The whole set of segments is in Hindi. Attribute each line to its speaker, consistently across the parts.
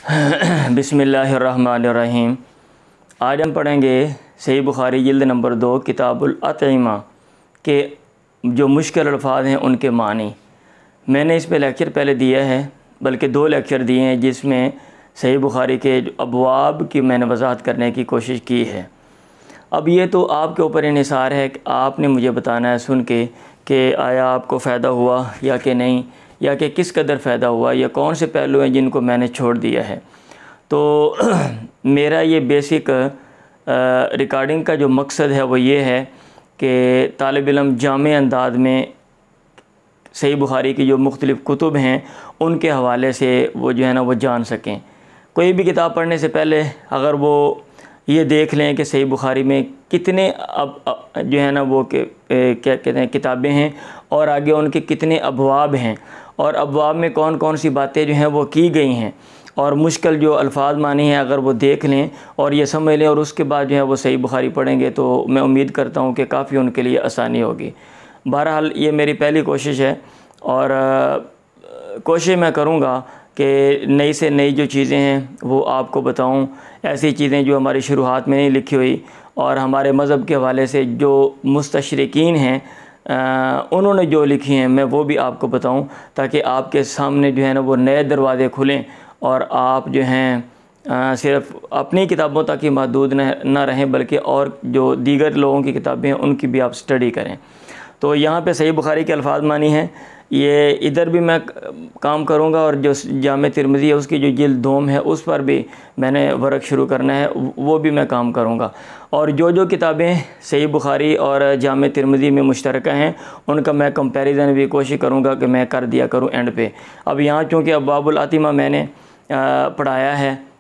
Speaker 1: बिस्मिल्लाहिर्रहमानिर्रहीम। आज हम पढ़ेंगे सही बुखारी जिल्द नंबर 2 किताबुल अतइमा के जो मुश्किल अल्फाज हैं उनके मानी। मैंने इस पे लेक्चर पहले दिया है, बल्कि 2 लेक्चर दिए हैं जिसमें सही बुखारी के अबवाब की मैंने वजाहत करने की कोशिश की है। अब ये तो आपके ऊपर इन्हिसार है कि आपने मुझे बताना है सुन के कि आया आपको फ़ायदा हुआ या कि नहीं, या कि किस कदर फ़ायदा हुआ, या कौन से पहलू हैं जिनको मैंने छोड़ दिया है। तो मेरा ये बेसिक रिकॉर्डिंग का जो मकसद है वो ये है कि तालिब इल्म जामे अंदाज में सही बुखारी की जो मुख्तलिफ़ कुतुब हैं उनके हवाले से वो जो है ना वो जान सकें। कोई भी किताब पढ़ने से पहले अगर वो ये देख लें कि सही बुखारी में कितने अब जो है ना वो क्या कहते हैं किताबें हैं और आगे उनके कितने अबवाब हैं और अबवाब में कौन कौन सी बातें जो हैं वो की गई हैं और मुश्किल जो अल्फाज मानी हैं अगर वो देख लें और ये समझ लें और उसके बाद जो है वो सही बुखारी पढ़ेंगे तो मैं उम्मीद करता हूँ कि काफ़ी उनके लिए आसानी होगी। बहरहाल ये मेरी पहली कोशिश है और कोशिश मैं करूँगा कि नई से नई जो चीज़ें हैं वो आपको बताऊँ, ऐसी चीज़ें जो हमारी शुरुआत में नहीं लिखी हुई और हमारे मज़हब के हवाले से जो मुस्तशरिकीन हैं उन्होंने जो लिखी हैं मैं वो भी आपको बताऊं, ताकि आपके सामने जो है ना वो नए दरवाज़े खुलें और आप जो हैं सिर्फ़ अपनी किताबों तक ही महदूद न रहें बल्कि और जो दीगर लोगों की किताबें हैं उनकी भी आप स्टडी करें। तो यहाँ पे सही बुखारी के अल्फाज मानी हैं, ये इधर भी मैं काम करूँगा और जो जामे तिरमिज़ी है उसकी जो जिल्द दोम है उस पर भी मैंने वर्क शुरू करना है, वो भी मैं काम करूँगा। और जो किताबें सही बुखारी और जामे तिरमिज़ी में मुश्तरका हैं उनका मैं कंपैरिजन भी कोशिश करूँगा कि मैं कर दिया करूँ एंड पे। अब यहाँ चूँकि अब्वाबुल अतिमा मैंने पढ़ाया है,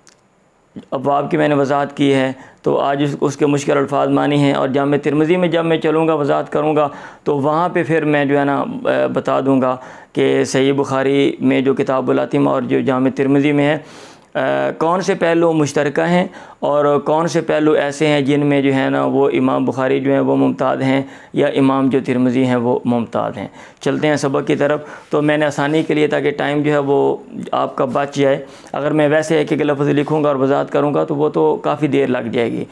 Speaker 1: अब्वाब की मैंने वजाहत की है, तो आज उसके मुश्किल अल्फाज मानी हैं और जामे तिरमिज़ी में जब मैं चलूँगा वजाहत करूँगा तो वहाँ पे फिर मैं जो है ना बता दूँगा कि सही बुखारी में जो किताबुल अतिमा और जो जामे तिरमिज़ी में है कौन से पहलू मुश्तरका हैं और कौन से पहलू ऐसे हैं जिनमें जो है ना वो इमाम बुखारी जो है वो मुमताज़ हैं या इमाम जो तिरमिज़ी हैं वो मुमताज़ हैं। चलते हैं सबक की तरफ। तो मैंने आसानी के लिए, ताकि टाइम जो है वो आपका बच जाए, अगर मैं वैसे एक लफ्ज़ लिखूँगा और वजाहत करूँगा तो वो तो काफ़ी देर लग जाएगी।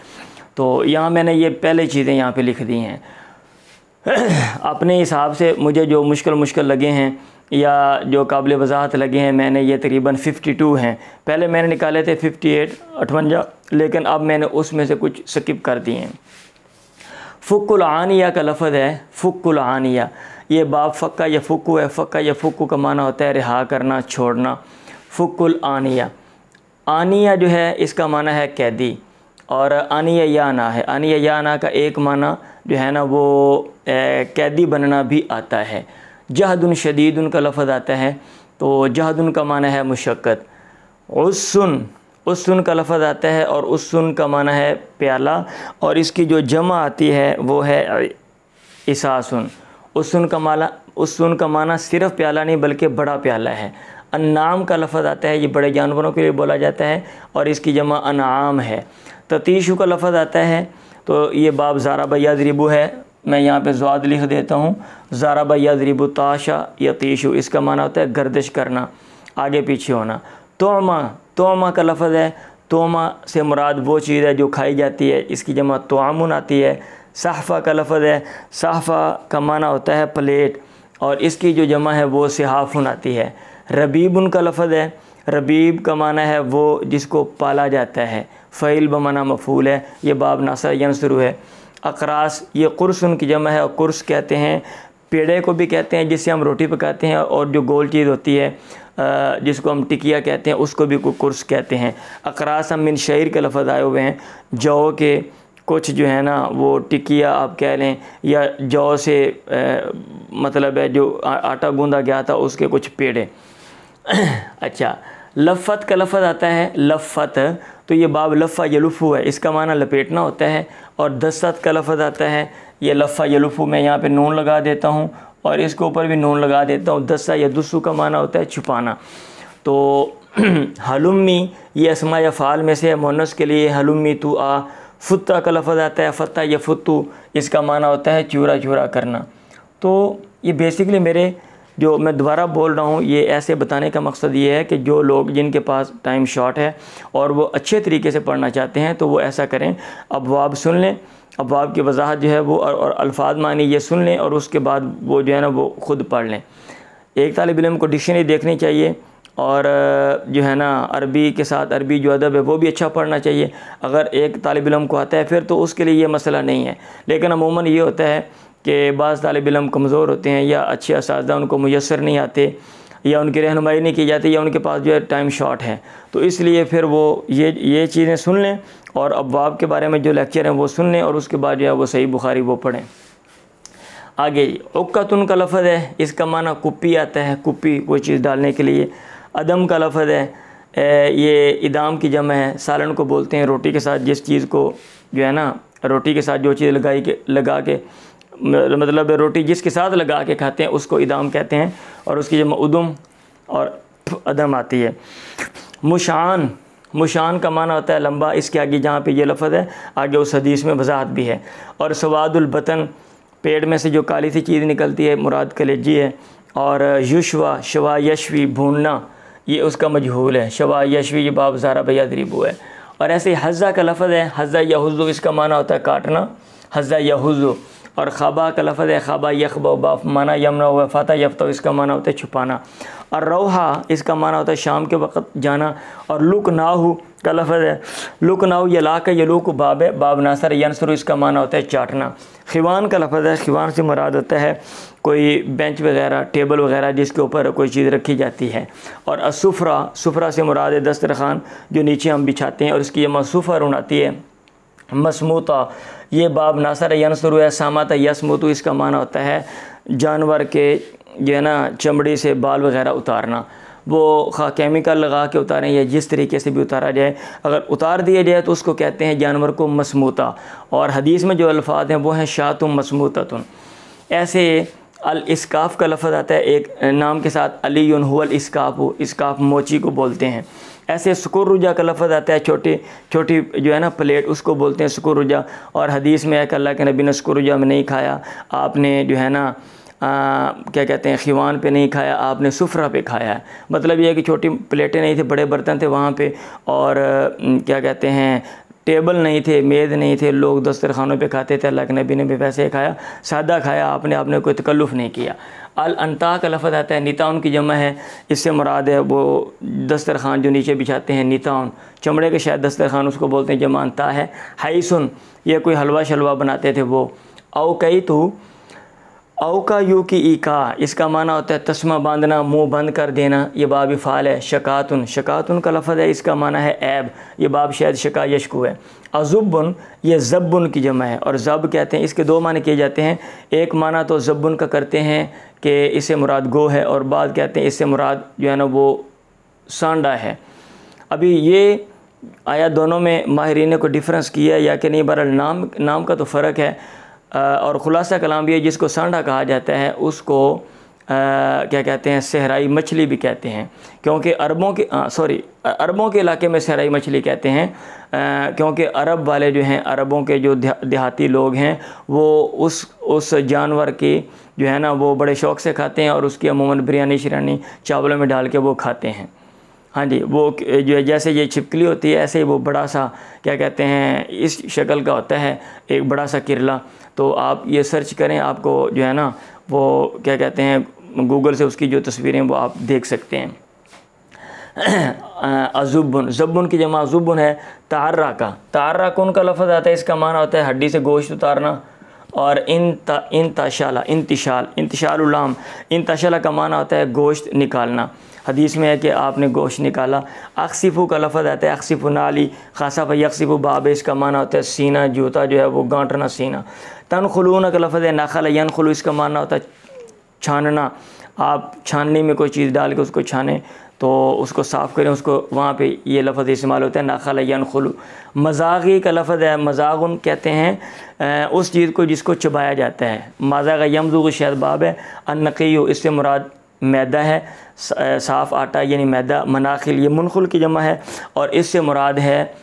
Speaker 1: तो यहाँ मैंने ये पहले चीज़ें यहाँ पर लिख दी हैं अपने हिसाब से। मुझे जो मुश्किल लगे हैं या जो काबिल वजाहत लगे हैं मैंने ये तकरीबन 52 हैं। पहले मैंने निकाले थे 58, लेकिन अब मैंने उसमें से कुछ स्किप कर दिए हैं। फ़ुक्कुल आनिया का लफ्ज़ है, फ़ुक्कुल आनिया, ये बाब फ़क्का या फ़ुक्कु है। फ़क्का या फ़ुक्कु का माना होता है रिहा करना, छोड़ना। फ़ुक्कुल आनिया, आनिया जो है इसका माना है कैदी और आनिया याना है। आनिया याना का एक माना जो है ना वो कैदी बनना भी आता है। जहदुन शदीदुन का लफ्ज़ आता है, तो जहदुन का माना है मुशक्क़त। उस्सुन का लफ्ज़ आता है और उस्सुन का माना है प्याला और इसकी जो जमा आती है वो है इसासुन। उस्सुन का माना सिर्फ़ प्याला नहीं बल्कि बड़ा प्याला है। अन्नाम का लफ्ज़ आता है, ये बड़े जानवरों के लिए बोला जाता है और इसकी जमा अनाम है। ततीशु का लफ्ज़ आता है, तो ये बाब ज़ारबा यज़रिबु है, मैं यहाँ पे ज़ाद लिख देता हूँ। ज़ारबा यज़रिबु ताशा यतीशु, इसका माना होता है गर्दिश करना, आगे पीछे होना। तोमा का लफ्ज़ है, तोमा से मुराद वो चीज़ है जो खाई जाती है, इसकी जमा तोआमुन आती है। सहफ़ा का लफ्ज़ है, सहफ़ा का माना होता है प्लेट और इसकी जो जमा है वो सिहाफ़ुन आती है। रबीबुन का लफ्ज़ है, रबीब का माना है वो जिसको पाला जाता है, फ़ैल बमाना मफ़ूल है, ये बाब नासर यंसुरु है। अक़रास, ये कुर्सुन की जमा है और कुर्स कहते हैं पेड़े को भी कहते हैं जिससे हम रोटी पकाते हैं, और जो गोल चीज़ होती है जिसको हम टिकिया कहते हैं उसको भी कुर्स कहते हैं। अक़रास हम मिन शईर के लफ्ज़ आए हुए हैं, जौ के कुछ जो है ना वो टिकिया आप कह लें, या जौ से मतलब है जो आटा गूंदा गया था उसके कुछ पेड़े। अच्छा, लफ़त का लफ्ज़ आता है, लफ़त, तो ये बाब लफ़ा यलुफ़ु है, इसका माना लपेटना होता है। और दस्सत का लफ्ज़ आता है, ये लफ़ा यलुफ़ु, मैं यहाँ पे नून लगा देता हूँ और इसके ऊपर भी नून लगा देता हूँ। दस्सा या दुस्सु का माना होता है छुपाना। तो हलुम्मी, ये अस्मा या फ़ाल में से है, मुन्नस के लिए हलुम्मी तू आ। फुत्ता का लफ्ज़ आता है, फ़त्ता या फुत्तु, इसका माना होता है चूरा चूरा करना। तो ये बेसिकली मेरे जो मैं दोबारा बोल रहा हूँ, ये ऐसे बताने का मकसद ये है कि जो लोग जिनके पास टाइम शॉर्ट है और वो अच्छे तरीके से पढ़ना चाहते हैं तो वो ऐसा करें, अबवाब सुन लें, अबवाब की वजाहत जो है वो और अल्फाज मानी ये सुन लें और उसके बाद वो जो है ना वो ख़ुद पढ़ लें। एक तालिब इल्म को डिक्शनरी देखनी चाहिए और जो है ना अरबी के साथ अरबी जो अदब है वो भी अच्छा पढ़ना चाहिए। अगर एक तालिब इल्म को आता है फिर तो उसके लिए ये मसला नहीं है, लेकिन अमूमन ये होता है कि बाज़ तालिब इल्म कमज़ोर होते हैं या अच्छे असातिज़ा उनको मुयस्सर नहीं आते या उनकी रहनुमाई नहीं की जाती या उनके पास जो है टाइम शॉर्ट है, तो इसलिए फिर वो ये चीज़ें सुन लें और अबवाब के बारे में जो लेक्चर हैं वो सुन लें और उसके बाद जो है वो सही बुखारी वो पढ़ें। आगे उक्कतुन का लफ़ज़ है, इसका माना कुप्पी आता है, कुप्पी कोई चीज़ डालने के लिए। अदम का लफ़ज़ है, ये इदाम की जमा है, सालन को बोलते हैं रोटी के साथ जिस चीज़ को जो है ना रोटी के साथ जो चीज़ लगा के मतलब रोटी जिसके साथ लगा के खाते हैं उसको इदाम कहते हैं और उसकी जमा उदम और अदम आती है। मुशान, मुशान का माना होता है लंबा, इसके आगे जहाँ पे ये लफ़ज़ है आगे उस हदीस में वजाहत भी है। और सवादुल बतन, पेट में से जो काली सी चीज़ निकलती है मुराद कलेजी है। और युशवा, शवा यशवी भूनना, ये उसका मजहूल है, शवा यशवी ये बाब ज़ारा भैया दरीबू है। और ऐसे हज़्ज़ा का लफ़ज़ है, हज़्ज़ा यहुज़्ज़ु, इसका माना होता है काटना, हज़्ज़ा यहुज़्ज़ु। और ख़बा का लफ़ज़ है, ख़बा यख़बा, बाफ माना यमना व फ़ता यफ़्ता, इसका माना होता है छुपाना। और रौहा, इसका माना होता है शाम के वक़्त जाना। और लुक नाहू का लफ़ज़ है, लुक नाहू यला का यलूक बाब है, बाब नासर यनसरु, इसका माना होता है चाटना। खिवान का लफ़ज़ है, खिवान से मुराद होता है कोई बेंच वगैरह टेबल वगैरह जिसके ऊपर कोई चीज़ रखी जाती है। और असुफ़रा, सुफ़रा से मुराद है दस्तरखान जो नीचे हम बिछाते हैं और इसकी ये सुफ़र आती है। मसमूता, ये बाब नासर यनसरु है, सामाता यसमुतु, इसका माना होता है जानवर के जो है ना चमड़ी से बाल वगैरह उतारना, वो खा केमिकल लगा के उतारें या जिस तरीके से भी उतारा जाए, अगर उतार दिया जाए तो उसको कहते हैं जानवर को मसमूता। और हदीस में जो अल्फाज हैं वो हैं शातुम मसमूततुन। ऐसे अल इस्काफ़ का लफ़ज़ आता है एक नाम के साथ, अलीयुन हुवल इस्काफ़ु, इस्काफ़ मोची को बोलते हैं। ऐसे सुकुरुजा का लफ़ज़ आता है, छोटी छोटी जो है ना प्लेट, उसको बोलते हैं सुकुरुजा। और हदीस में है कि अल्लाह के नबी ने सुकुरुजा में नहीं खाया, आपने जो है ना क्या कहते हैं खिवान पे नहीं खाया, आपने सुफ़रा पे खाया है। मतलब ये है कि छोटी प्लेटें नहीं थे, बड़े बर्तन थे वहाँ पे, और क्या कहते हैं टेबल नहीं थे, मेज़ नहीं थे, लोग दस्तरखानों पे खाते थे, अल्लाह के नबी ने भी वैसे खाया, सादा खाया, आपने कोई तकल्लुफ़ नहीं किया। अल अंता का लफ़ज़ आता है, निताउन की जमा है, इससे मुराद है वो दस्तरखान जो नीचे बिछाते हैं, निताउन चमड़े के शायद दस्तरखान उसको बोलते हैं, जमा अंता है। हाइसुन, ये कोई हलवा शलवा बनाते थे वो। औ कई तो औ का यू की ईका, इसका माना होता है तस्मा बांधना, मुंह बंद कर देना, ये बाब फ़ाल है। शकातुन, शकातुन का लफ़ज़ है, इसका माना है ऐब, ये बाब शायद शका यशकु है। अज़ुब्बुन, ये ज़ब्बुन की जमा है और ज़ब कहते हैं, इसके दो माने किए जाते हैं। एक माना तो ज़ब्बुन का करते हैं कि इससे मुराद गो है, और बाद कहते हैं इससे मुराद जो है ना वो सांडा है। अभी ये आया दोनों में माहिरीन को डिफरेंस किया या कि नहीं, बहरहाल नाम का तो फ़र्क है। और ख़ुलासा कलाम भी है, जिसको सांडा कहा जाता है उसको क्या कहते हैं सहराई मछली भी कहते हैं, क्योंकि अरबों के इलाके में सहराई मछली कहते हैं, क्योंकि अरब वाले जो हैं, अरबों के जो देहाती लोग हैं वो उस जानवर की जो है ना वो बड़े शौक़ से खाते हैं और उसकी अमूमन बिरयानी शिरानी चावलों में डाल के वो खाते हैं। हाँ जी, वो जो है जैसे ये छिपकली होती है ऐसे ही वो बड़ा सा क्या कहते हैं इस शक्ल का होता है, एक बड़ा सा किरला। तो आप ये सर्च करें, आपको जो है ना वो क्या कहते हैं गूगल से उसकी जो तस्वीरें वो आप देख सकते हैं। अज़ुब्बुन, ज़ब्बुन की जमा अज़ुब्बुन है। तार्राकुन का लफ़ज़ आता है, इसका माना होता है हड्डी से गोश्त उतारना। और इंतशाला, इंतशालुलाम, इंतशाला का माना होता है गोश्त निकालना। हदीस में है कि आपने गोश्त निकाला। अक्सिफ़ु का लफ़ज़ आता है, अक्सिफ़ु नाली, खासाफ़ यक्सिफ़ु बाब, इसका माना होता है सीना, जूता जो है वो गांठना सीना। तनखुलून का लफ़ज़ है, नखल यनखुलू, इसका माना होता है छानना। आप छाननी में कोई चीज़ डाल के उसको छानें तो उसको साफ़ करें, उसको वहाँ पे ये लफ़ज़ इस्तेमाल होता है नखल यनखुलू। मज़ाग़ी का लफ़ज़ है, मज़ाग़ुन कहते हैं उस चीज़ को जिसको चबाया जाता है। मज़ाग़ यमज़ुग़ शायद बाब है। अन्नक़ीयु, इससे मुराद मैदा है, साफ़ आटा यानी मैदा। मनाखिल, ये मुनखुल की जमा है और इससे मुराद है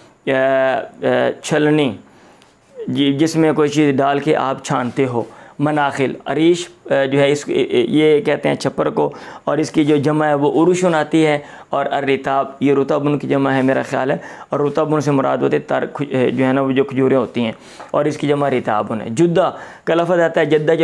Speaker 1: छलनी, जिसमें कोई चीज़ डाल के आप छानते हो। मनाखिल, अरीश जो है इस ये कहते हैं छप्पर को, और इसकी जो जमा है वो उरुशुन आती है, और अर्रिताब ये रुतबुन की जमा है मेरा ख्याल है, और रुतबुन से मुराद होते तर जो है ना वो जो खजूरें होती हैं, और इसकी जमा रिताबुन है। जुद्दा का लफ्ज़ आता है जद्दा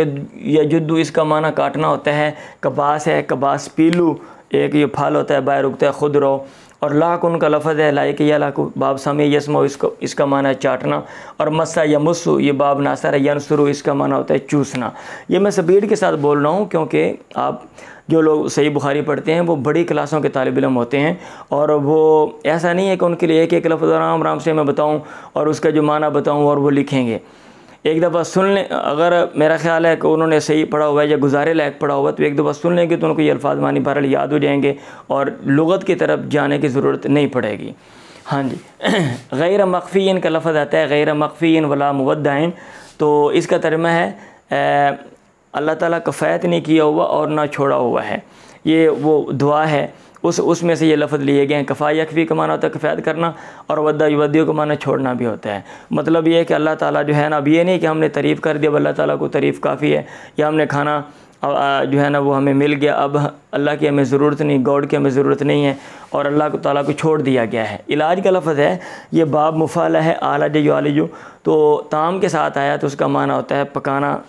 Speaker 1: या जुद्दू, इसका माना काटना होता है। कबास है, कबास पीलू एक ये फल होता है, बाहर उगता है खुद रो। और लाक उनका लफ्ज़ है लाइक या लाकू, बाब समी यसमो इसका माना है चाटना। और मस्सा या मुस्सु ये बाब नासर है, यनसुरु इसका माना होता है चूसना। ये मैं स्पीड के साथ बोल रहा हूँ क्योंकि आप जो लोग सही बुखारी पढ़ते हैं वो बड़ी क्लासों के तालिब इल्म होते हैं, और वो ऐसा नहीं है कि उनके लिए एक एक लफ्ज़ आराम आराम से मैं बताऊँ और उसका जो माना बताऊँ और वो लिखेंगे। एक दफ़ा सुन लें, अगर मेरा ख्याल है कि उन्होंने सही पढ़ा हुआ है या गुजारे लायक पढ़ा हुआ, तो एक दफ़ा सुन लेंगे तो उनको ये अल्फाज मानी बहरहाल याद हो जाएंगे और लुग़त की तरफ जाने की ज़रूरत नहीं पड़ेगी। हाँ जी। गैर मख्फ़ीन का लफ्ज़ आता है, गैर मख्फ़ीन वला मुवद्दाइन, तो इसका तर्जुमा है अल्लाह ताला कफ़ायत नहीं किया हुआ और ना छोड़ा हुआ है। ये वो दुआ है, उसमें से ये लफ्ज़ लिए गए हैं। कफ़ा यकफ़ी का माना होता है कफ़ायत करना, और वद्दा युवद्दियों का माना छोड़ना भी होता है। मतलब ये है कि अल्लाह ताला जो है ना, अब ये नहीं कि हमने तारीफ़ कर दिया, अल्लाह ताला को तारीफ़ काफ़ी है, या हमने खाना जो है ना वो हमें मिल गया, अब अल्लाह की हमें ज़रूरत नहीं, गॉड की हमें ज़रूरत नहीं है, और अल्लाह को ताला को छोड़ दिया गया है। इलाज का लफ्ज़ है, ये बाब मुफ़ाला है, आलजो, तो ताम के साथ आया तो उसका माना होता है पकाना,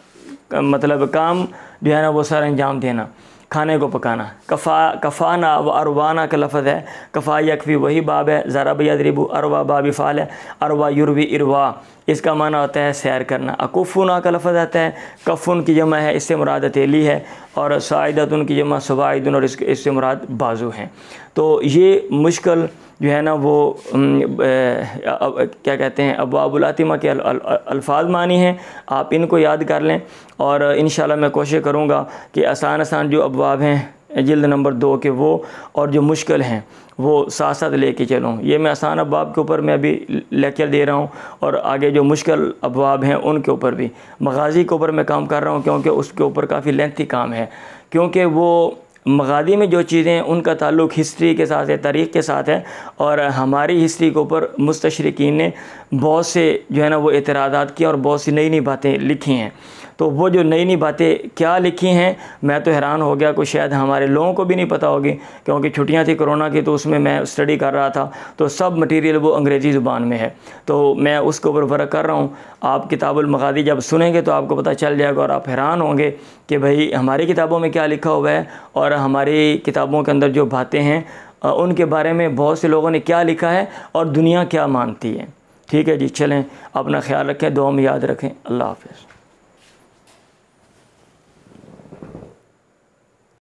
Speaker 1: मतलब काम जो है ना वो सर अंजाम देना, खाने को पकाना। कफ़ाना व अरवाना का लफ्ज़ है, कफ़ा यकफ़ी वही बाब है, ज़रब यदरिबु अरवा बाबी फ़ाल है, अरवा युरवी इरवा इसका माना होता है सैर करना। अकुफ़ुना का लफ्ज़ आता है, कफ़ुन की जमा है, इससे मुराद हथेली है, और साइदतुन की जमा सवाइदुन, और इससे मुराद बाजू हैं। तो ये मुश्किल जो है ना वो क्या कहते हैं अब्वाबुल आतिमा के अल्फाज मानी हैं, आप इनको याद कर लें, और इंशाल्लाह मैं कोशिश करूँगा कि आसान आसान जो अब्वाब हैं जिल्द नंबर 2 के वो, और जो मुश्किल हैं वो साथ साथ लेके चलूँ। ये मैं आसान अब्वाब के ऊपर मैं अभी लेक्चर दे रहा हूँ, और आगे जो मुश्किल अब्वाब हैं उनके ऊपर भी, मगाज़ी के ऊपर मैं काम कर रहा हूँ, क्योंकि उसके ऊपर काफ़ी लेंथी काम है, क्योंकि वो मगाज़ी में जो चीज़ें हैं उनका ताल्लुक़ हिस्ट्री के साथ है, तारीख़ के साथ है, और हमारी हिस्ट्री के ऊपर मुस्तशरिकीन ने बहुत से जो है ना वो एतराज़ात किए और बहुत सी नई नई बातें लिखी हैं। तो वो जो नई नई बातें क्या लिखी हैं, मैं तो हैरान हो गया, कोई शायद हमारे लोगों को भी नहीं पता होगी, क्योंकि छुट्टियां थी कोरोना की, तो उसमें मैं स्टडी कर रहा था, तो सब मटेरियल वो अंग्रेज़ी ज़ुबान में है, तो मैं उसके ऊपर वर्क कर रहा हूँ। आप किताबुल मगाज़ी जब सुनेंगे तो आपको पता चल जाएगा, और आप हैरान होंगे कि भाई हमारी किताबों में क्या लिखा हुआ है, और हमारी किताबों के अंदर जो बातें हैं उनके बारे में बहुत से लोगों ने क्या लिखा है और दुनिया क्या मानती है। ठीक है जी, चलें, अपना ख्याल रखें, दुआ में याद रखें। अल्लाह हाफ़िज़।